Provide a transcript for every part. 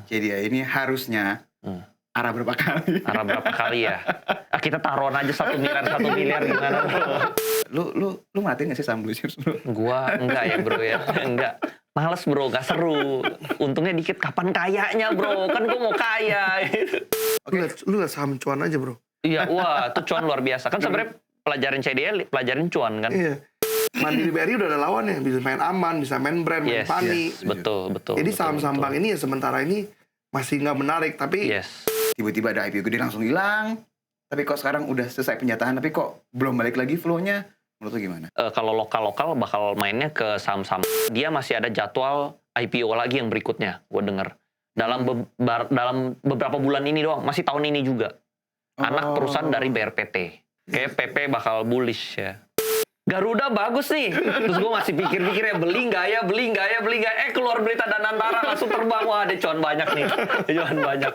JDI ini harusnya arah berapa kali? Arah berapa kali ya? Kita taruhan aja 1 miliar gimana bro? Lu matiin nggak sih saham Blue Chips bro? Gua enggak ya bro ya, enggak. Males bro, gak seru. Untungnya dikit, kapan kayanya bro? Kan gua mau kaya gitu. Lu liat saham cuan aja bro. Iya, wah itu cuan luar biasa. Kan sebenarnya pelajarin CDL, pelajarin cuan kan? Iya. Mandiri BRI udah ada lawannya, bisa main aman, bisa main brand, main pani. Betul. Jadi saham-saham bank ini ya sementara ini masih nggak menarik, tapi tiba-tiba ada IPO gede langsung hilang. Tapi kok sekarang udah selesai penjatahan, tapi kok belum balik lagi flow-nya? Menurut lu gimana? Kalau lokal-lokal bakal mainnya ke saham-saham. Dia masih ada jadwal IPO lagi yang berikutnya, gue denger. Dalam beberapa bulan ini doang, masih tahun ini juga. Anak perusahaan dari BRPT. Kayak PP bakal bullish ya. Garuda bagus nih. Terus gue masih pikir-pikir ya, beli nggak ya. Keluar berita Danantara langsung terbang. Wah, ada cuan banyak nih. Cuan banyak.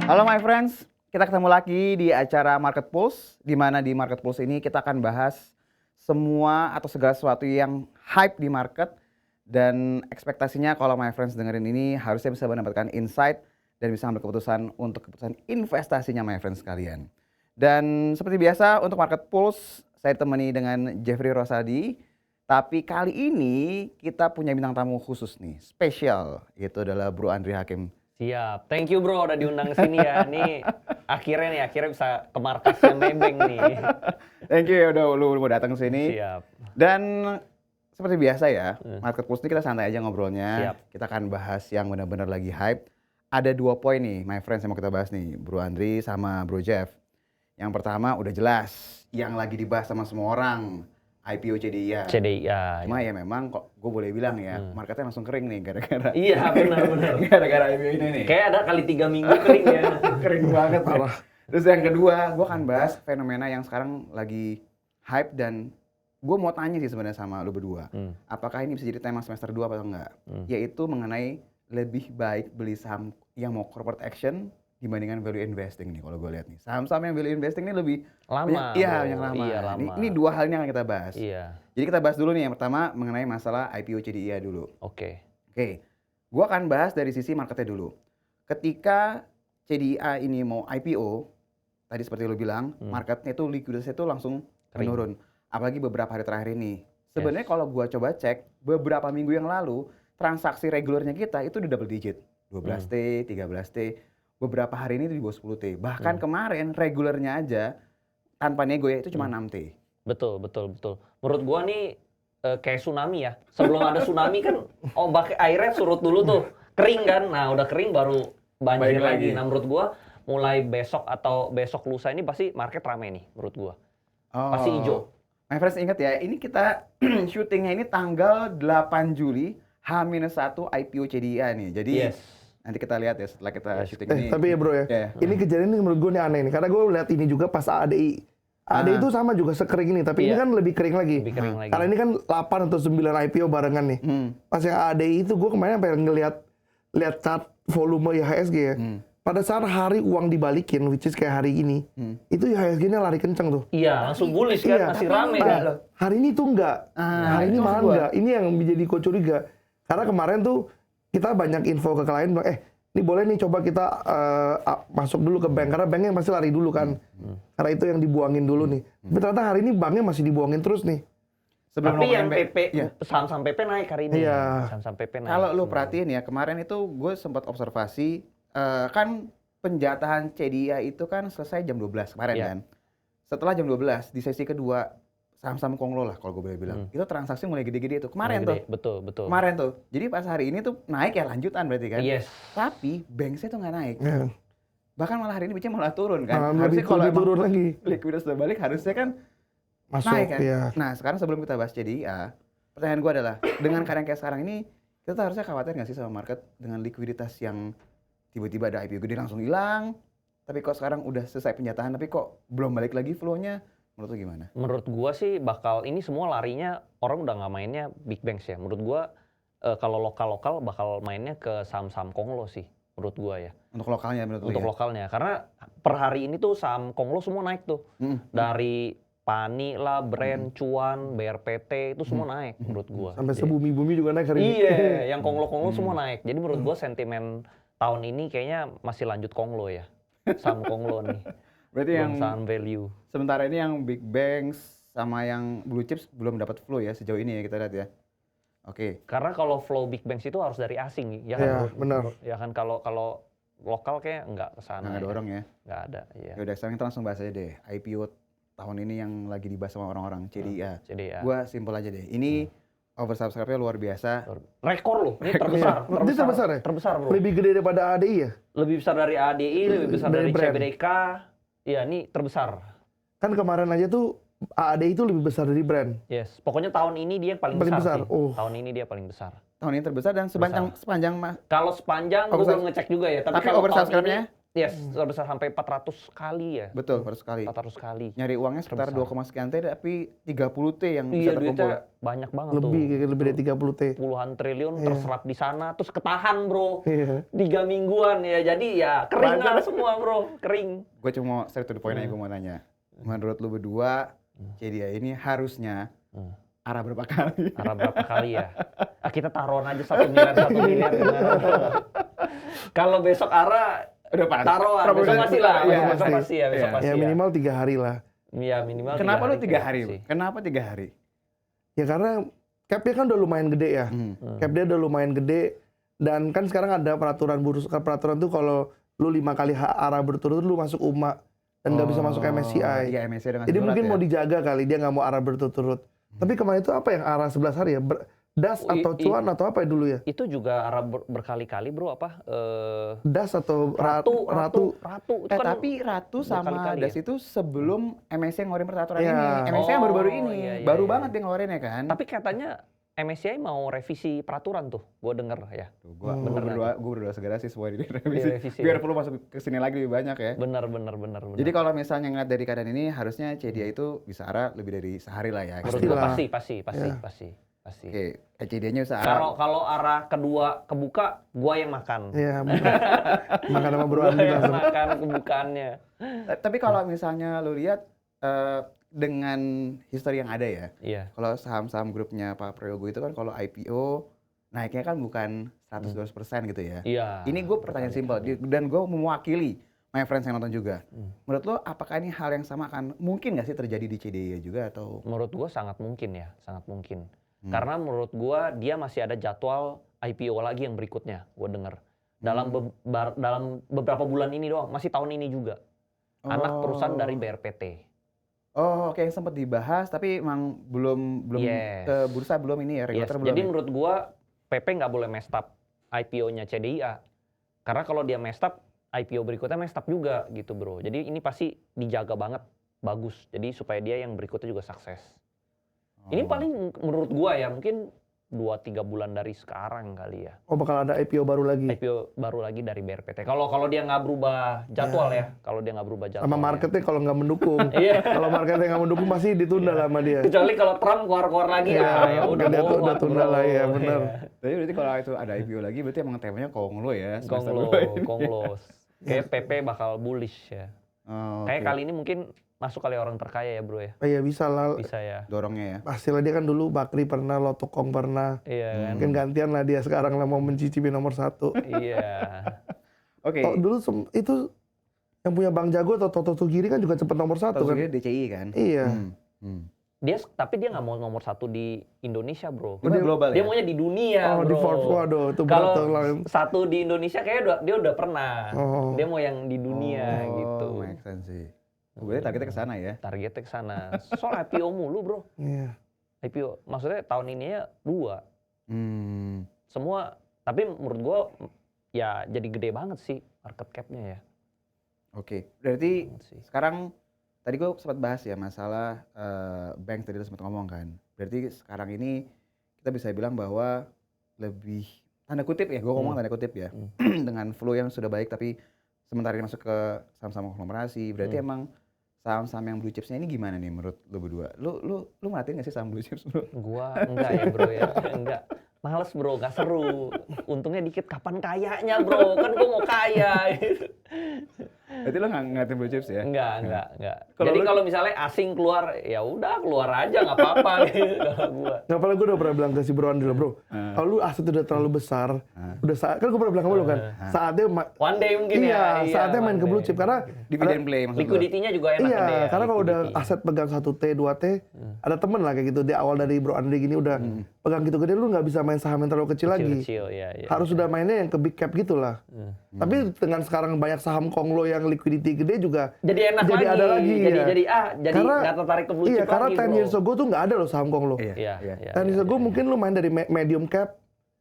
Halo my friends, kita ketemu lagi di acara Market Pulse, di mana di Market Pulse ini kita akan bahas semua atau segala sesuatu yang hype di market, dan ekspektasinya kalau my friends dengerin ini harusnya bisa mendapatkan insight dan bisa ambil keputusan untuk keputusan investasinya my friends sekalian. Dan seperti biasa untuk Market Pulse saya ditemani dengan Jeffrey Rosadi, tapi kali ini kita punya bintang tamu khusus nih, spesial, yaitu adalah Bro Andri Hakim. Siap, thank you bro udah diundang ke sini ya. Nih akhirnya bisa ke markasnya Maybank nih. Thank you ya udah lu mau datang ke sini. Siap. Dan seperti biasa ya, Market Pulse ini kita santai aja ngobrolnya. Siap. Kita akan bahas yang benar-benar lagi hype. Ada 2 poin nih, my friends, yang mau kita bahas nih, Bro Andri sama Bro Jeff. Yang pertama udah jelas, yang lagi dibahas sama semua orang, IPO CDIA. Cuma ya memang kok gue boleh bilang ya, marketnya langsung kering nih gara-gara. Iya benar. Gara-gara IPO ini nih. Kayak ada kali 3 minggu kering ya. Kering banget parah. Terus yang kedua, gue akan bahas fenomena yang sekarang lagi hype, dan gue mau tanya sih sebenarnya sama lu berdua. Apakah ini bisa jadi tema semester 2 atau enggak? Yaitu mengenai lebih baik beli saham yang mau corporate action dibandingkan value investing nih kalau gue lihat nih. Saham-saham yang value investing ini lebih lama. Yang lama. Iya, lama. Ini 2 hal ini yang akan kita bahas. Iya. Jadi kita bahas dulu nih, yang pertama mengenai masalah IPO CDIA dulu. Oke. Gue akan bahas dari sisi marketnya dulu. Ketika CDIA ini mau IPO, tadi seperti lo bilang, marketnya itu likuiditasnya itu langsung menurun. Apalagi beberapa hari terakhir ini. Sebenarnya kalau gue coba cek, beberapa minggu yang lalu, transaksi regulernya kita itu udah double digit. 12T, 13T. Beberapa hari ini di bawah 10T. Bahkan kemarin regulernya aja tanpa nego ya itu cuma 6T. Betul. Menurut gua nih kayak tsunami ya. Sebelum ada tsunami kan ombak airnya surut dulu tuh. Kering kan. Nah, udah kering baru banjir lagi. Nah, menurut gua mulai besok atau besok lusa ini pasti market rame nih menurut gua. Pasti hijau. My friends ingat ya, ini kita syutingnya ini tanggal 8 Juli H-1 IPO CDIA nih. Jadi nanti kita lihat ya setelah kita syuting ini. Tapi ya bro ya, ini kejadian ini menurut gue nih aneh nih. Karena gue lihat ini juga pas ADI. ADI itu sama juga sekering ini, tapi ini kan lebih kering lagi. Karena ini kan 8 atau 9 IPO barengan nih. Pas yang ADI itu gue kemarin pengen ngeliat chart volume IHSG ya. Pada saat hari uang dibalikin, which is kayak hari ini, itu IHSG-nya lari kenceng tuh. Iya, langsung bullish kan, masih rame kan. Hari ini tuh enggak. Hari ini malah enggak. Ini yang menjadi kok curiga. Karena kemarin tuh kita banyak info ke klien, ini boleh nih coba kita masuk dulu ke bank, karena banknya pasti lari dulu kan. Karena itu yang dibuangin dulu nih. Tapi ternyata hari ini banknya masih dibuangin terus nih. Tapi yang PP, saham-saham PP naik hari ini. Saham-saham PP naik. Kalau lu perhatiin ya, kemarin itu gue sempat observasi, kan penjatahan CDIA itu kan selesai jam 12 kemarin kan. Setelah jam 12, di sesi kedua, saham-saham konglo lah kalau gue boleh bilang. Itu transaksi mulai gede-gede tuh. Kemarin tuh. Betul. Kemarin tuh. Jadi pas hari ini tuh naik ya, lanjutan berarti kan. Tapi banksnya tuh nggak naik. Bahkan malah hari ini biasanya malah turun kan. Harusnya kalau turun lagi. Likuiditas udah balik harusnya kan masuk naik kan. Ya. Nah sekarang sebelum kita bahas CDIA, pertanyaan gue adalah, dengan keadaan kayak sekarang ini, kita tuh harusnya khawatir nggak sih sama market dengan likuiditas yang tiba-tiba ada IPO gede langsung hilang, tapi kok sekarang udah selesai penjatahan, tapi kok belum balik lagi flow-nya? Menurut lu gimana? Menurut gua sih ini semua larinya, orang udah nggak mainnya big banks ya. Menurut gua kalau lokal-lokal bakal mainnya ke saham-saham konglo sih, menurut gua ya. Untuk lokalnya menurut lu? Untuk lokalnya, karena per hari ini tuh saham konglo semua naik tuh. Dari Pani lah, Brand, Cuan, BRPT itu semua naik menurut gua. Sampai sebumi-bumi juga naik hari ini. Iya, yang konglo-konglo semua naik. Jadi menurut gua sentimen tahun ini kayaknya masih lanjut konglo ya. Saham konglo nih. Berarti Belum yang saham value. sementara ini yang big banks sama yang blue chips belum dapat flow ya sejauh ini ya kita lihat ya. Oke. Karena kalau flow big banks itu harus dari asing, ya kan? Iya, Bro? benar. Ya kan kalau lokal kayak nggak kesana. Nggak dorong ya. Nggak ada. Iya. Ya udah sekarang kita langsung bahas aja deh IPO tahun ini yang lagi dibahas sama orang-orang CDIA. Jadi ya. Gua simpel aja deh. Ini oversubscribe-nya luar biasa. Rekor loh, ini terbesar. Ini terbesar ya? Terbesar bro. Lebih gede daripada ADI ya? Lebih besar dari ADI, lebih besar Dari dari brand. CBDK. Iya, ini terbesar. Kan kemarin aja tuh ADI itu lebih besar dari brand. Yes, pokoknya tahun ini dia yang paling Paling besar, besar. sih. Oh. Tahun ini dia paling besar. Tahun ini terbesar dan sepanjang Kalau sepanjang gue belum ngecek juga ya, tapi kalau tahun oversubscribe-nya? ini, yes, terbesar sampai 400 kali ya. Betul, baru sekali. 400 kali. Nyari uangnya sekitar Terbesar. 2, sekian T tapi 30 T yang bisa Iya, terkumpul. duitnya banyak banget Lebih, tuh. lebih dari 30 T. Puluhan triliun terserap di sana, terus ketahan bro. Iya. 3 mingguan ya, jadi ya kering lah semua bro, kering. Gue cuma mau straight to the point aja gue mau nanya. Menurut lu berdua, CDIA ini harusnya arah berapa kali? Arah berapa kali ya? Kita taruhan aja 1 miliar gimana? Kalau besok arah Udah pasti. taruhan, besok Probabilitas pasti lah, iya, besok pasti. pasti ya, besok Iya. pasti Ya ya. minimal 3 hari lah. Iya minimal. Kenapa lu 3 kayaknya hari? sih. Kenapa 3 hari? Ya karena cap-nya kan udah lumayan gede ya. Cap dia udah lumayan gede dan kan sekarang ada peraturan peraturan tuh kalau lu 5 kali arah berturut-turut lu masuk UMA dan nggak bisa masuk MSCI. Iya, MSCI dengan Jadi surat mungkin ya. mau dijaga kali dia nggak mau arah berturut-turut. Tapi kemarin itu apa yang arah 11 hari ya? Das atau cuan atau apa ya dulu ya? Itu juga arah berkali-kali bro apa? Das atau Ratu. Itu kan Tapi Ratu sama berkali-kali Das itu sebelum MSCI ngeluarin peraturan Iya. ini. MSCI yang baru-baru ini. Iya, iya, baru iya. banget dia ngeluarinnya kan. Tapi katanya MSCI mau revisi peraturan tuh, gue denger ya. Gue berdoa segera sih semua ini revisi. Revisi, Biar ya. perlu masuk ke sini lagi lebih banyak ya. Bener. Jadi kalau misalnya ngeliat dari keadaan ini harusnya CDIA itu bisa arah lebih dari sehari lah ya. menurut Pastilah. gue pasti. Oke, CDIA-nya bisa arah. Kalau arah kedua kebuka, gua yang makan. Iya, makan sama Bro Gua Andi yang langsung. makan kebukaannya. Tapi kalau misalnya lu lihat dengan history yang ada ya. Iya. Kalau saham-saham grupnya Pak Prayogo itu kan kalau IPO naiknya kan bukan 100-200% gitu ya. Iya. Ini gue pertanyaan simpel dan gue mewakili my friends yang nonton juga. Menurut lo apakah ini hal yang sama akan mungkin nggak sih terjadi di CDIA juga atau? Menurut gua sangat mungkin ya, sangat mungkin. Karena menurut gua dia masih ada jadwal IPO lagi yang berikutnya, gua denger. Dalam beberapa bulan ini doang, masih tahun ini juga. Anak perusahaan dari BRPT. Oh oke, yang sempat dibahas tapi emang belum Yes. ke bursa belum ini ya, Yes. regulator belum. Jadi ya? menurut gua PP nggak boleh messed up IPO-nya CDIA. Karena kalau dia messed up, IPO berikutnya messed up juga gitu bro. Jadi ini pasti dijaga banget, bagus. Jadi supaya dia yang berikutnya juga sukses. Ini paling menurut gua ya mungkin 2-3 bulan dari sekarang kali ya. Oh bakal ada IPO baru lagi. IPO baru lagi dari BRPT. Kalau dia nggak berubah jadwal ya. Kalau dia nggak berubah jadwal. Sama marketnya kalau nggak mendukung. Iya. Kalau marketnya nggak mendukung pasti ditunda lah sama dia. Kecuali kalau Trump keluar lagi Iya, ya udah dia tuh udah forward, tunda bro. lah ya, bener. Iya. Tapi berarti kalau itu ada IPO lagi berarti emang temanya konglo ya. semester Konglo, dua ini. konglo. Kayak PP bakal bullish ya. Oh, Kayak oke. kali ini mungkin masuk kali orang terkaya ya bro ya. Iya bisa lah. Bisa ya. Dorongnya ya. Pastilah dia kan dulu Bakri pernah, Lotokong pernah. Iya kan. Mungkin gantian lah dia sekarang lah mau mencicipi nomor 1. Iya. Oke. Dulu itu yang punya Bang Jago atau Toto Tugiri kan juga cepet nomor 1 Tahu kan. sendiri DCI kan? Iya. Tapi dia nggak mau nomor 1 di Indonesia bro. Dia global Dia ya? maunya di dunia Oh bro. di Forbes, waduh itu Kalau berat lah. 1 di Indonesia kayaknya dia udah pernah. Oh. Dia mau yang di dunia gitu. Oh, make sense sih. Berarti targetnya ke sana ya. Targetnya ke sana. Soal IPO mulu bro. Iya. IPO maksudnya tahun ini ya 2. Semua tapi menurut gua ya jadi gede banget sih market cap-nya ya. Oke. Berarti Banget sih. sekarang tadi gue sempat bahas ya masalah bank tadi lu sempat ngomong kan. Berarti sekarang ini kita bisa bilang bahwa lebih tanda kutip ya, gue ngomong tanda kutip ya, dengan flow yang sudah baik tapi sementara ini masuk ke saham-saham konglomerasi. Berarti emang saham-saham yang blue chips-nya ini gimana nih menurut lu berdua? Lu merhatiin nggak sih saham blue chips bro? Gua enggak ya bro ya, enggak. Males bro, gak seru. Untungnya dikit, kapan kayanya bro? Kan gua mau kaya. Berarti lo nggak ngeliatin blue chips ya? Enggak. Kalau Jadi lu- kalau misalnya asing keluar, ya udah keluar aja nggak apa-apa gitu kalau gua. Nggak pernah gue udah pernah bilang ke si Bro Andri, bro, kalau lu aset udah terlalu besar, kan gue pernah bilang ke lu kan, saatnya One day mungkin iya, ya. saatnya main one ke blue day. chip karena Dividend play maksud lo? Liquidity-nya juga enak iya, gede ya. karena kalau udah liquidity. aset pegang 1T, 2T, ada temen lah kayak gitu, di awal dari Bro Andri gini udah pegang gitu gede, lu nggak bisa main saham yang terlalu kecil lagi. Kecil, ya. Harus sudah mainnya yang ke big cap gitu lah. Tapi dengan sekarang banyak saham Konglo yang liquidity gede juga Jadi enak jadi lagi. ada lagi. Jadi ya. nggak tertarik ke blue Iya, chip karena lagi, 10 bro. years ago tuh nggak ada loh saham Konglo. Iya. 10 years ago mungkin lu main dari medium cap,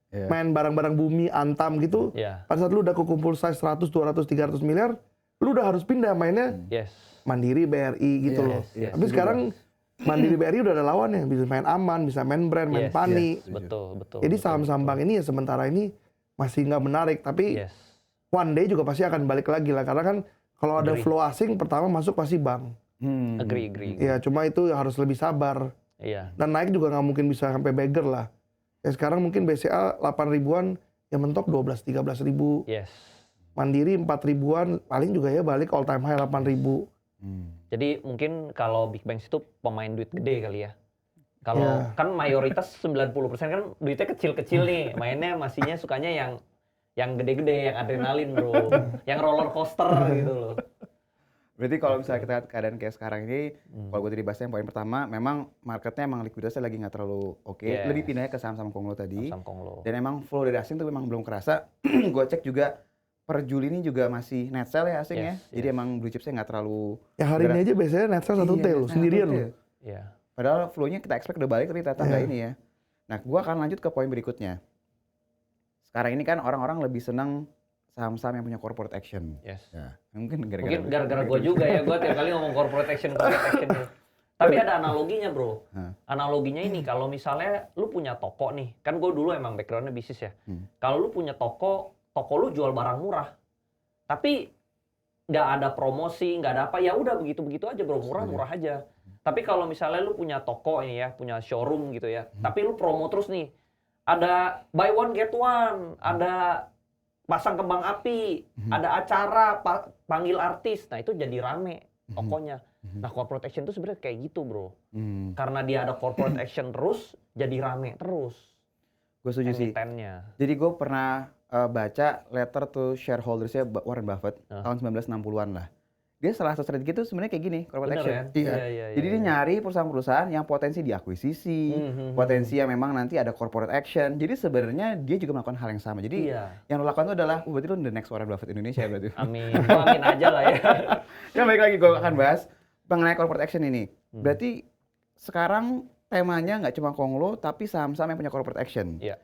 Iya. main barang-barang bumi, Antam gitu. Iya. Pada saat lu udah kekumpul size 100, 200, 300 miliar, lu udah harus pindah mainnya Yes. Mandiri, BRI gitu loh. yes, Tapi sekarang Mandiri, BRI udah ada lawannya, bisa main Aman, bisa main Brand, main Yes, Pani. Betul. Jadi saham-saham bank ini ya sementara ini masih nggak menarik, tapi Yes. one day juga pasti akan balik lagi lah, karena kan kalau ada Agree. flow asing pertama masuk pasti bank. Agree. Ya cuma itu harus lebih sabar. Iya. Dan naik juga nggak mungkin bisa sampai beggar lah. Ya sekarang mungkin BCA 8 ribuan, ya mentok 12-13 ribu. Yes. Mandiri 4 ribuan, paling juga ya balik all time high 8 ribu. Jadi mungkin kalau Big Banks itu pemain duit gede kali ya. Kalau Iya. kan mayoritas 90% kan duitnya kecil-kecil nih. Mainnya masihnya sukanya yang gede-gede, yang adrenalin, bro. Yang roller coaster gitu loh. Berarti kalau misalnya kita lihat keadaan kayak sekarang ini, kalau gue tadi bahasnya yang poin pertama, memang marketnya emang likuiditasnya lagi nggak terlalu oke. Yes. Lebih pindahnya ke saham-saham Konglo tadi. Sam Konglo. Dan emang flow dari asing tuh memang belum kerasa. Gue cek juga per Juli ini juga masih net sell ya asing ya. Yes, Jadi emang blue chipsnya nggak terlalu. Ya hari ini aja biasanya net sell 1T Iya, loh, nah, sendirian 1T. loh. Iya. Padahal flow-nya kita expect udah balik tapi ternyata nggak ini ya. Nah, gue akan lanjut ke poin berikutnya. Sekarang ini kan orang-orang lebih senang saham-saham yang punya corporate action. Yes. Ya, mungkin Mungkin gara-gara gue juga ya, gue tiap kali ngomong corporate action. Tapi ada analoginya, bro. Analoginya ini, kalau misalnya lu punya toko nih, kan gue dulu emang backgroundnya bisnis ya. Kalau lu punya toko lu jual barang murah, tapi nggak ada promosi, nggak ada apa, ya udah begitu-begitu aja, bro, murah-murah aja. Tapi kalau misalnya lu punya toko ini ya, punya showroom gitu ya, tapi lu promo terus nih, ada buy one get one, ada pasang kembang api, ada acara, panggil artis, nah itu jadi rame tokonya. Nah, corporate action itu sebenarnya kayak gitu, bro. Karena dia ada corporate action terus, jadi rame terus. Gue setuju sih. Emitennya. Jadi gue pernah baca letter to shareholdersnya Warren Buffett tahun 1960-an lah. Dia salah satu strategi itu sebenarnya kayak gini, corporate Bener action. kan? Iya. Iya, Jadi dia nyari perusahaan-perusahaan yang potensi diakuisisi, potensi yang memang nanti ada corporate action. Jadi sebenarnya dia juga melakukan hal yang sama. Jadi Iya. yang lo lakukan itu adalah, berarti lo the next Warren Buffett Indonesia ya berarti. Amin. Gua amin aja lah ya. Ya baik lagi gue akan bahas mengenai corporate action ini. Berarti sekarang temanya nggak cuma Konglo, tapi saham-saham yang punya corporate action. Iya.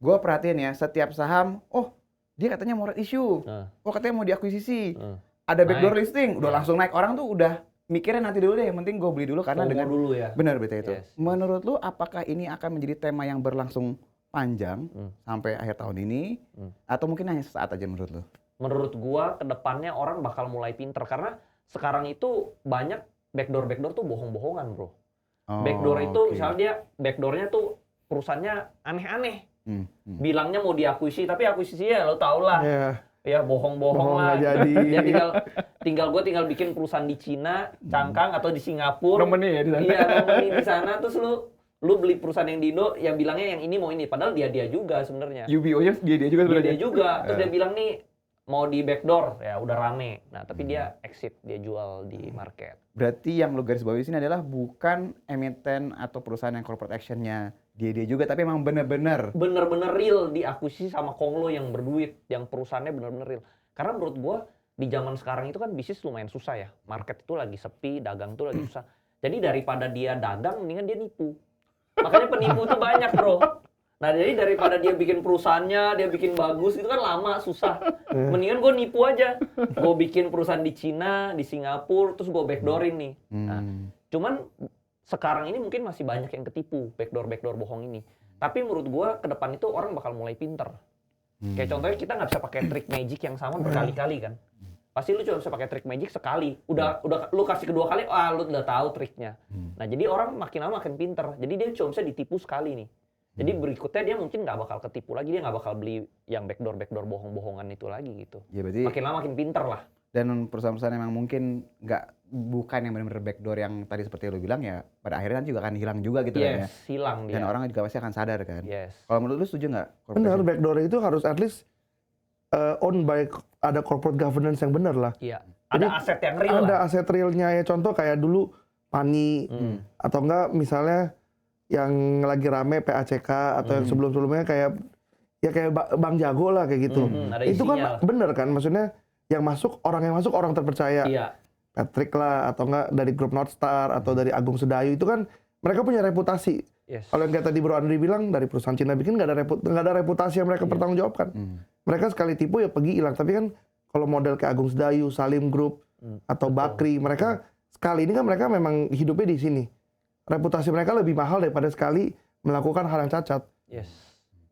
Gue perhatiin ya, setiap saham, oh dia katanya mau rights issue, oh katanya mau diakuisisi, ada backdoor listing, udah langsung naik. Orang tuh udah mikirnya nanti dulu deh, yang penting gue beli dulu karena FOMO dengan dulu ya. benar betul itu. Yes. Menurut lu apakah ini akan menjadi tema yang berlangsung panjang sampai akhir tahun ini, atau mungkin hanya sesaat aja menurut lu? Menurut gua kedepannya orang bakal mulai pinter karena sekarang itu banyak backdoor tuh bohong-bohongan, bro. Backdoor itu misalnya dia backdoornya tuh perusahaannya aneh-aneh. Bilangnya mau diakuisisi, tapi akuisisinya lo tau lah. Ya bohong-bohong lah. Nggak jadi. Dia tinggal bikin perusahaan di Cina, Cangkang atau di Singapura. Nomeni ya di sana. Iya, nomeni di sana terus lu beli perusahaan yang di Indo yang bilangnya yang ini mau ini, padahal dia juga sebenarnya. UBO-nya dia juga sebenarnya. Dia juga. Terus dia bilang nih mau di backdoor, ya udah rame. Nah, tapi dia exit, dia jual di market. Berarti yang lu garis bawahi di sini adalah bukan emiten atau perusahaan yang corporate action-nya dia juga, tapi emang bener-bener real diakuisisi sama Konglo yang berduit, yang perusahaannya bener-bener real. Karena menurut gua di zaman sekarang itu kan bisnis lumayan susah ya. Market itu lagi sepi, dagang itu lagi susah. Jadi daripada dia dagang, mendingan dia nipu. Makanya penipu tuh banyak, bro. Nah, jadi daripada dia bikin perusahaannya, dia bikin bagus, itu kan lama, susah. Mendingan gue nipu aja. Gue bikin perusahaan di Cina, di Singapura, terus gue backdoorin nih. Nah, cuman sekarang ini mungkin masih banyak yang ketipu, backdoor bohong ini. Tapi menurut gue ke depan itu orang bakal mulai pinter. Kayak contohnya kita nggak bisa pakai trik magic yang sama berkali-kali kan. Pasti lu cuma bisa pakai trik magic sekali. Udah lu kasih kedua kali, lu udah tahu triknya. Nah, jadi orang makin lama makin pinter. Jadi dia cuma bisa ditipu sekali nih. Jadi berikutnya dia mungkin nggak bakal ketipu lagi, dia nggak bakal beli yang backdoor bohong-bohongan itu lagi gitu. Ya berarti makin lama makin pinter lah. Dan perusahaan-perusahaan yang memang mungkin bukan yang benar-benar backdoor yang tadi seperti lo bilang ya, pada akhirnya kan juga akan hilang juga gitu kan ya. Hilang dia. Dan orang juga pasti akan sadar kan. Yes. Kalau menurut lu setuju nggak? Benar, backdoor itu harus at least owned by ada corporate governance yang benar lah. Iya. Ada aset yang real Ada lah. aset realnya ya, contoh kayak dulu Pani atau enggak misalnya yang lagi rame PACK atau yang sebelum-sebelumnya kayak Bang Jago lah kayak gitu. Ada Itu kan isinya lah. bener kan, maksudnya yang masuk orang terpercaya. Iya. Patrick lah atau enggak dari grup Northstar atau dari Agung Sedayu itu kan mereka punya reputasi. Yes. Kalau yang kayak tadi Bro Andri bilang dari perusahaan Cina bikin nggak ada reputasi yang mereka pertanggungjawabkan. Mereka sekali tipu ya pergi hilang. Tapi kan kalau model kayak Agung Sedayu, Salim Group atau Bakri, mereka sekali ini kan mereka memang hidupnya di sini. Reputasi mereka lebih mahal daripada sekali melakukan hal yang cacat. Yes.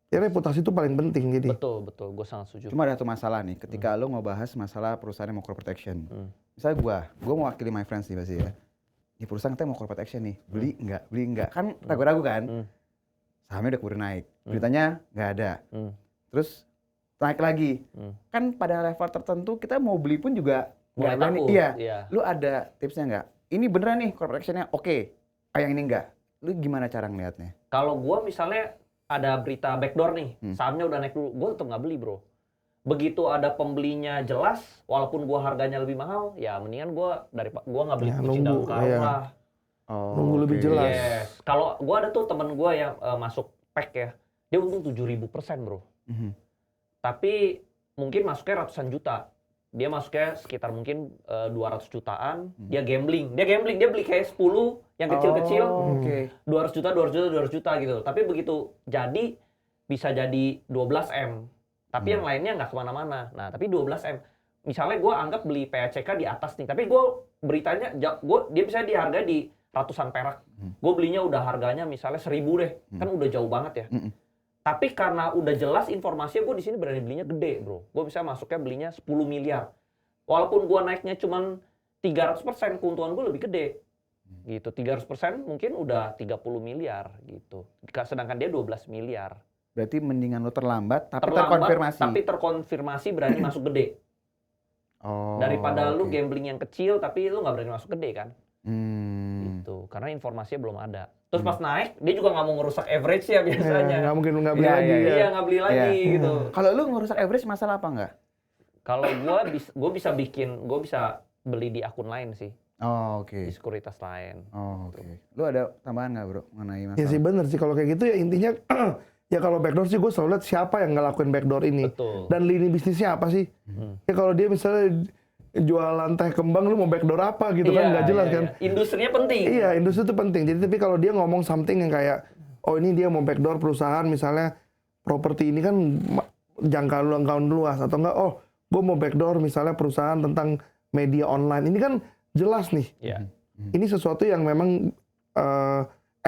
Ya reputasi itu paling penting jadi. Betul, gue sangat setuju. Cuma ada satu masalah nih, ketika lo ngebahas masalah perusahaan yang mau corporate action. Misalnya gue mewakili my friends nih pasti ya. Di perusahaan kita mau corporate action nih, beli enggak. Kan ragu-ragu kan? Sahamnya udah keburu naik, beritanya nggak ada. Terus naik lagi. Kan pada level tertentu kita mau beli pun juga Mulai nggak berani. takut. Iya. Lu ada tipsnya nggak? Ini beneran nih corporate action-nya oke. Yang ini enggak. Lu gimana cara ngelihatnya? Kalau gue misalnya ada berita backdoor nih, sahamnya udah naik dulu, gue tetap nggak beli bro. Begitu ada pembelinya jelas, walaupun gue harganya lebih mahal, ya mendingan gue nggak beli kucing dalam karung lah. Nunggu lebih jelas. Yes. Kalau gue ada tuh temen gue yang masuk pack ya, dia untung 7.000% bro. Tapi mungkin masuknya ratusan juta. Dia masuknya sekitar mungkin 200 jutaan. Dia gambling, dia beli kayak 10 yang kecil-kecil. 200 juta gitu. Tapi begitu jadi bisa jadi 12M. Tapi yang lainnya nggak kemana-mana. Nah tapi 12M. Misalnya gue anggap beli PACK di atas nih. Tapi gue beritanya, dia bisa dihargai di ratusan perak. Gue belinya udah harganya misalnya 1.000 deh. Kan udah jauh banget ya. Tapi karena udah jelas informasinya, gue di sini berani belinya gede, bro. Gue bisa masuknya belinya 10 miliar. Walaupun gue naiknya cuma 300%, keuntungan gue lebih gede. Gitu, 300% mungkin udah 30 miliar gitu. Sedangkan dia 12 miliar. Berarti mendingan lo terlambat terkonfirmasi. Tapi terkonfirmasi berani masuk gede. Daripada lu gambling yang kecil tapi lu nggak berani masuk gede kan. Gitu, karena informasinya belum ada. Terus pas naik, dia juga nggak mau ngerusak average ya biasanya. Nggak mungkin nggak beli lagi. Iya, nggak beli lagi gitu. Kalau lu ngerusak average masalah apa enggak? Kalau gue bisa beli di akun lain sih. Di sekuritas lain. Lu ada tambahan nggak bro mengenai masalah? Ya sih bener sih kalau kayak gitu ya intinya ya kalau backdoor sih gue selalu lihat siapa yang ngelakuin backdoor ini. Betul. Dan lini bisnisnya apa sih. Ya kalau dia misalnya jualan teh kembang lu mau backdoor apa gitu kan nggak jelas kan. Industrinya penting. Iya, industri itu penting. Jadi tapi kalau dia ngomong something yang kayak ini dia mau backdoor perusahaan misalnya properti ini kan jangkauan luas atau enggak gue mau backdoor misalnya perusahaan tentang media online. Ini kan jelas nih. Ini sesuatu yang memang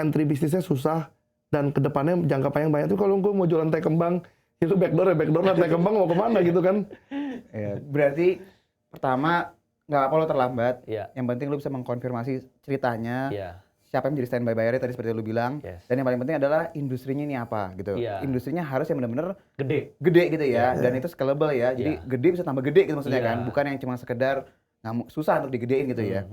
entry bisnisnya susah dan kedepannya jangka panjang banyak tuh. Kalau gue mau jualan teh kembang itu backdoor lah teh kembang mau kemana gitu kan. Berarti pertama nggak perlu terlambat. Yang penting lu bisa mengkonfirmasi ceritanya. Siapa yang menjadi standby buyer tadi seperti lu bilang. Dan yang paling penting adalah industrinya ini apa gitu. Industrinya harus yang benar-benar gede gitu ya. Dan itu scalable ya. Jadi gede bisa tambah gede gitu maksudnya kan. Bukan yang cuma sekedar susah untuk digedein gitu ya.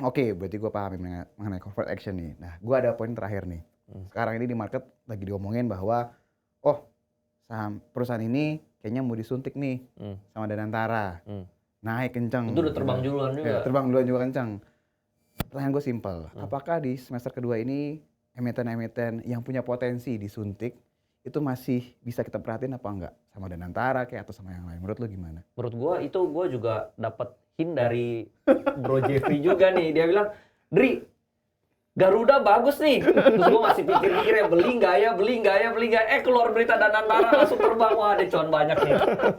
Oke, berarti gue paham mengenai corporate action nih. Nah, gue ada poin terakhir nih. Sekarang ini di market lagi diomongin bahwa saham perusahaan ini kayaknya mau disuntik nih sama Danantara. Naik kenceng. Itu udah terbang duluan juga. Terbang duluan juga kenceng. Pertanyaan gue simpel. Apakah di semester kedua ini emiten-emiten yang punya potensi disuntik itu masih bisa kita perhatiin apa enggak? Sama Danantara kayak atau sama yang lain? Menurut lu gimana? Menurut gue juga dapat hint dari Bro Jeffrey juga nih. Dia bilang, Dri, Garuda bagus nih. Terus gue masih pikir-pikir ya beli nggak ya. Keluar berita Danantara langsung terbang. Wah, ada cuan banyak nih.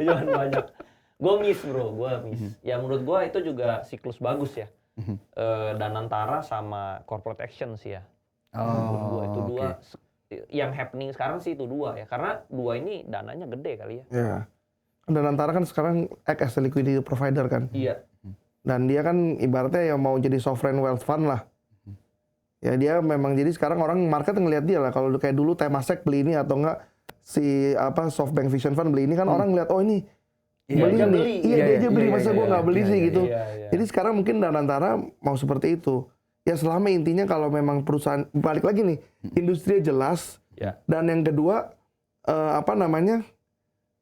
Cuan banyak. Gue miss bro, Ya menurut gue itu juga siklus bagus ya. Danantara sama corporate action sih ya. Menurut gue itu dua. Yang happening sekarang sih itu dua ya. Karena dua ini dananya gede kali ya. Iya. Danantara kan sekarang act as a liquidity provider kan. Iya. Dan dia kan ibaratnya ya mau jadi sovereign wealth fund lah. Ya dia memang jadi sekarang orang market ngelihat dia lah. Kalau kayak dulu Temasek beli ini atau enggak si SoftBank Vision Fund beli ini kan orang ngelihat ini beli aja nih. beli. Iya, dia aja beli, masa gue nggak beli sih gitu. Iya. Jadi sekarang mungkin Danantara mau seperti itu. Ya selama intinya kalau memang perusahaan, balik lagi nih, industri jelas. Ya. Dan yang kedua,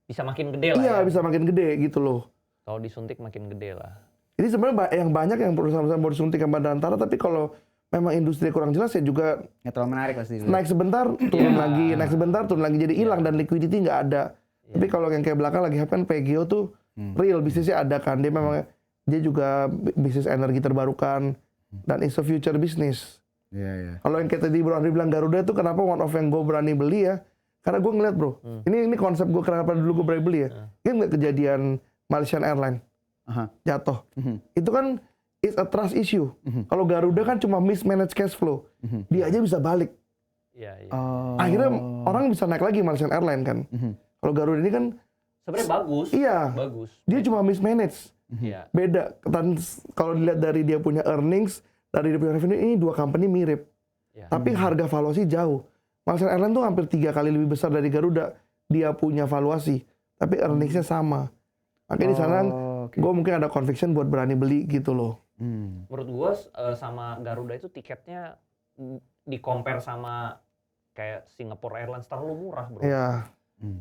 Bisa makin gede lah iya ya. bisa makin gede gitu loh. Kalau disuntik makin gede lah. Jadi sebenarnya yang banyak yang perusahaan-perusahaan mau disuntik sama Danantara, tapi kalau memang industri kurang jelas ya juga Nggak terlalu menarik pasti. naik sebentar, turun lagi, naik sebentar, turun lagi, jadi hilang dan liquidity nggak ada. Tapi kalau yang kayak belakang lagi hype kan PGO tuh real bisnisnya ada kan, dia juga bisnis energi terbarukan dan it's a future business. Iya. Kalau yang kayak tadi Bro Andri bilang Garuda itu kenapa one of yang gue berani beli ya? Karena gue ngeliat bro, ini konsep gue kenapa dulu gue berani beli ya. Ini nggak kejadian Malaysian Airlines jatuh. Itu kan it's a trust issue. Kalau Garuda kan cuma mismanage cash flow, dia aja bisa balik. Iya. Akhirnya orang bisa naik lagi Malaysian Airlines kan. Kalau Garuda ini kan Sebenarnya bagus. iya, Bagus. dia cuma mismanage. Iya. Beda. Kalau dilihat dari dia punya earnings, dari dia punya revenue, ini dua company mirip. Ya. Tapi harga valuasi jauh. Malaysian Airlines tuh hampir 3 kali lebih besar dari Garuda. Dia punya valuasi, tapi earningsnya sama. Makanya di sana gue mungkin ada conviction buat berani beli gitu loh. Menurut gua sama Garuda itu tiketnya di compare sama kayak Singapore Airlines terlalu murah, bro. Iya.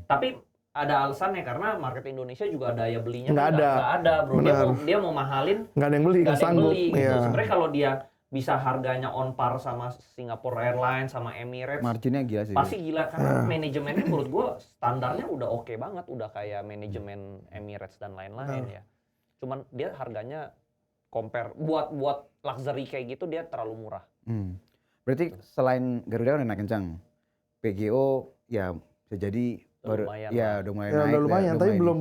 Tapi ada alasannya karena market Indonesia juga daya belinya Nggak kan ada. nggak ada, bro. Dia mau mahalin, Nggak ada yang beli, nggak nggak ada yang sanggup. beli. Gitu. Iya. Sebenarnya kalau dia bisa harganya on par sama Singapore Airlines sama Emirates, Marginnya gila sih. pasti gila karena manajemennya menurut gua standarnya udah oke banget, udah kayak manajemen Emirates dan lain-lain ya. Cuman dia harganya compare buat luxury kayak gitu dia terlalu murah. Berarti selain Garuda kan udah naik kencang, PGO ya bisa jadi baru lumayan ya lah. udah mulai Ya, naik. udah lumayan, tapi belum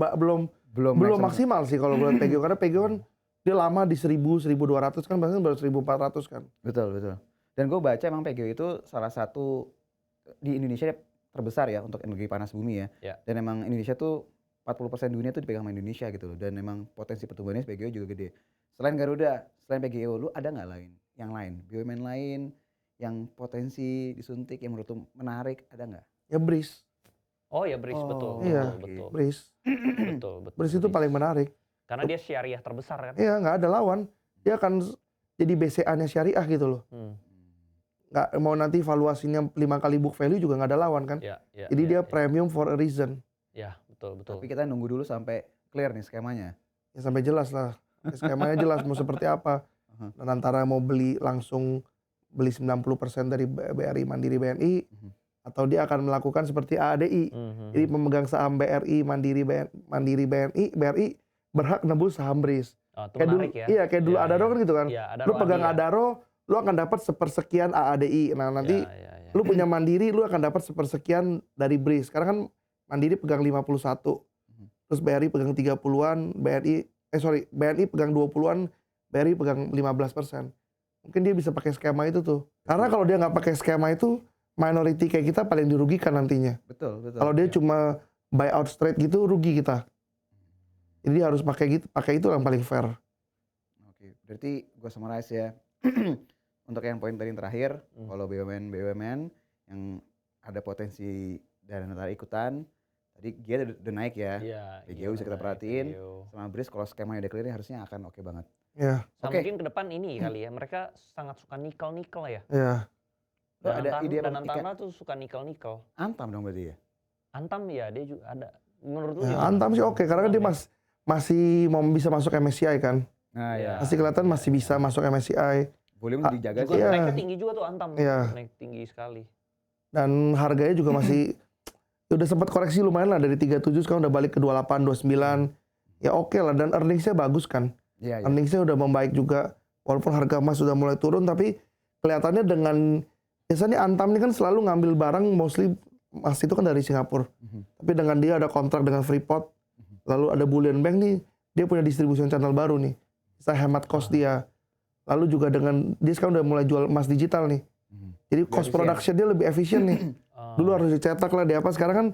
naik sama- maksimal sih kalau gue lihat PGO. Karena PGO kan dia lama di 1000, 1200 kan, bahkan baru 1400 kan. Betul. Dan gue baca emang PGO itu salah satu di Indonesia terbesar ya untuk energi panas bumi ya. Ya. Dan emang Indonesia tuh 40% dunia tuh dipegang sama Indonesia gitu loh. Dan emang potensi pertumbuhannya PGO juga gede. Selain Garuda, selain PGO, lu ada nggak yang lain? BUMN lain yang potensi disuntik yang menurut lu menarik, ada nggak? Ya Breeze. Oh ya Breeze, betul. Iya, Betul. Breeze. Betul. Breeze itu paling menarik. Karena dia syariah terbesar kan. Iya, nggak ada lawan. Dia akan jadi BCA-nya syariah gitu loh. Nggak mau nanti valuasinya 5 kali book value juga nggak ada lawan kan. Ya, Jadi dia premium for a reason. Ya, betul. Tapi kita nunggu dulu sampai clear nih skemanya. Ya sampai jelas lah. Skemanya jelas mau seperti apa. Dan antara mau beli langsung beli 90% dari BRI Mandiri BNI, atau dia akan melakukan seperti AADI. Jadi pemegang saham BRI Mandiri BNI, BRI berhak nebus saham Breeze. Oh, itu Kayak dulu, menarik ya. iya kayak dulu Adaro kan gitu kan. Iya, Adaro Lu pegang Adi ya. Adaro, lu akan dapat sepersekian AADI. Nah nanti Ya. lu punya Mandiri, lu akan dapat sepersekian dari Breeze. Sekarang kan Mandiri pegang 51, terus BRI pegang 30-an, BNI pegang 20-an, BRI pegang 15%. Mungkin dia bisa pakai skema itu tuh. Karena kalau dia nggak pakai skema itu, minority kayak kita paling dirugikan nantinya. Betul. Kalau dia cuma buy out straight gitu, rugi kita. Jadi dia harus pakai itu yang paling fair. Oke, berarti gue summarize ya. Untuk yang poin tadi yang terakhir, kalau BUMN yang ada potensi Danantara ikutan, tadi dia udah naik ya. Iya. PGO bisa kita perhatiin. Sama Breeze kalau skemanya udah clear harusnya akan oke banget. Ya. Mungkin ke depan ini kali ya, mereka sangat suka nikel ya. Ya. Ada ide apa? Danantara tuh suka nikel. Antam dong berarti ya? Antam ya, dia juga ada. Menurut lu Ya, gimana? Antam sih oke, karena kan dia masih mau bisa masuk MSCI kan. Nah ya. Masih kelihatan masih bisa masuk MSCI. Volume dijaga Juga sih. Iya. naiknya tinggi juga tuh Antam. Iya. Naik tinggi sekali. Dan harganya juga masih udah sempat koreksi lumayan lah dari 37 sekarang udah balik ke 28, 29. Ya oke lah, dan earningsnya bagus kan. Iya. Earningsnya udah membaik juga. Walaupun harga emas sudah mulai turun, tapi kelihatannya dengan biasanya Antam ini kan selalu ngambil barang mostly emas itu kan dari Singapura. Tapi dengan dia ada kontrak dengan Freeport, lalu ada Bullion Bank nih, dia punya distribution channel baru nih. Bisa hemat cost dia. Lalu juga dengan dia sekarang udah mulai jual emas digital nih. Jadi cost production dia lebih efisien nih. Dulu harus dicetak lah di apa, sekarang kan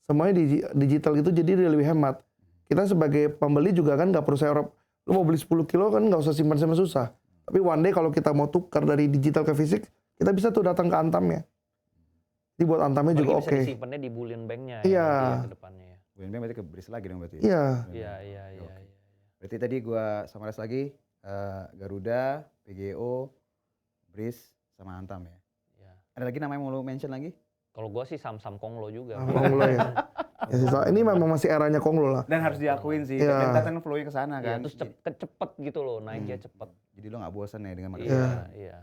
semuanya digital gitu, jadi dia lebih hemat. Kita sebagai pembeli juga kan nggak perlu sewa. Lu mau beli 10 kilo kan nggak usah simpan susah. Tapi one day kalau kita mau tukar dari digital ke fisik, kita bisa tuh datang ke Antamnya. Jadi buat Antamnya juga Apalagi oke. bisa disimpannya di Bullion Bank-nya Iya. ke depannya ya. Bulan Mei berarti ke BRIS lagi dong berarti. Iya. Iya. Berarti tadi gua summarize lagi Garuda, PGO, BRIS sama Antam ya. Iya. Ada lagi namanya mau lu mention lagi? Kalau gua sih Sam Konglo juga. Konglo ya. Ya, ini memang masih eranya Konglo lah. Dan harus diakuin sih, Iya. dan flow-nya ke sana Iya, kan. terus cepet gitu loh, naiknya cepet. Jadi lo nggak bosan ya dengan market. Iya.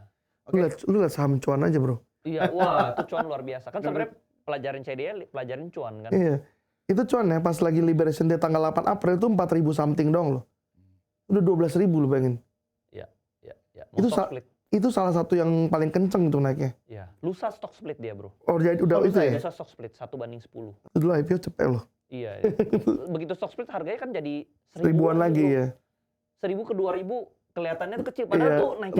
Lu lihat saham cuan aja bro. Iya, wah itu cuan luar biasa. Kan sebenarnya pelajarin CDL, pelajarin cuan kan. Iya. Itu cuan ya pas lagi Liberation Day tanggal 8 April itu 4.000 something dong loh. Udah 12.000 lu bayangin. Iya. Itu Stock split. Itu salah satu yang paling kenceng tuh naiknya. Iya. Lusa stock split dia bro. Oh jadi udah itu ya? Lusa stock split 1:10. Itu dulu IPO cepet loh. Iya. Begitu stock split harganya kan jadi Ribuan lagi bro. ya. 1.000 ke 2.000 kelihatannya tuh kecil. Padahal tuh naik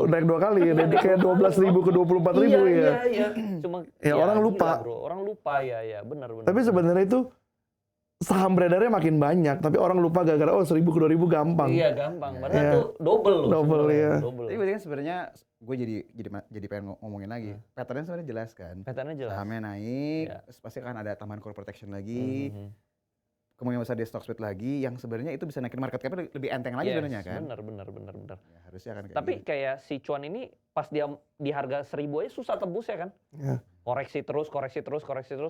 naik dua kali ya. Dari kayak 12.000 ke 24.000 ya. Iya. Cuma ya orang lupa. Gila, bro. Orang lupa ya. Benar. Tapi sebenarnya itu saham beredarnya makin banyak, tapi orang lupa gara-gara 1.000 ke 2.000 gampang. Iya gampang. Padahal tuh double loh. Double ya. Tapi berarti kan sebenarnya gue jadi pengen ngomongin lagi. Patternnya sebenarnya jelas kan. Patternnya jelas. Sahamnya naik, terus pasti kan ada tambahan core protection lagi. Kemungkinan besar dia stock split lagi, yang sebenarnya itu bisa naikin market cap-nya lebih enteng lagi sebenarnya kan. Benar. Ya, harusnya kan kayak Tapi gitu. kayak si cuan ini pas dia di harga 1.000 aja susah tembus ya kan. Ya. Koreksi terus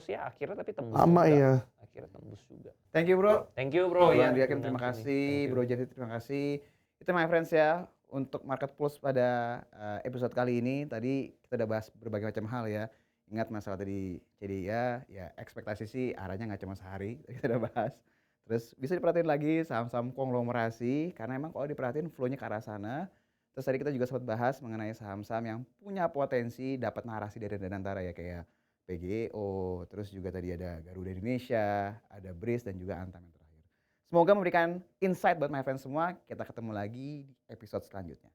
ya akhirnya tapi tembus. Lama juga. ya. Akhirnya tembus juga. Thank you bro. Thank you bro Bro ya. Andri Hakim terima kasih, Bro Jeffy terima kasih. Itu my friends ya untuk Market Pulse pada episode kali ini. Tadi kita udah bahas berbagai macam hal ya. Ingat masalah tadi CDI ya ekspektasi sih arahnya nggak cuma sehari, kita udah bahas. Terus bisa diperhatiin lagi saham-saham konglomerasi karena emang kalau diperhatiin flow-nya ke arah sana. Terus tadi kita juga sempat bahas mengenai saham-saham yang punya potensi dapat narasi dari Danantara ya kayak PGO, terus juga tadi ada Garuda Indonesia, ada BRIS dan juga Antam yang terakhir. Semoga memberikan insight buat my friends semua. Kita ketemu lagi di episode selanjutnya.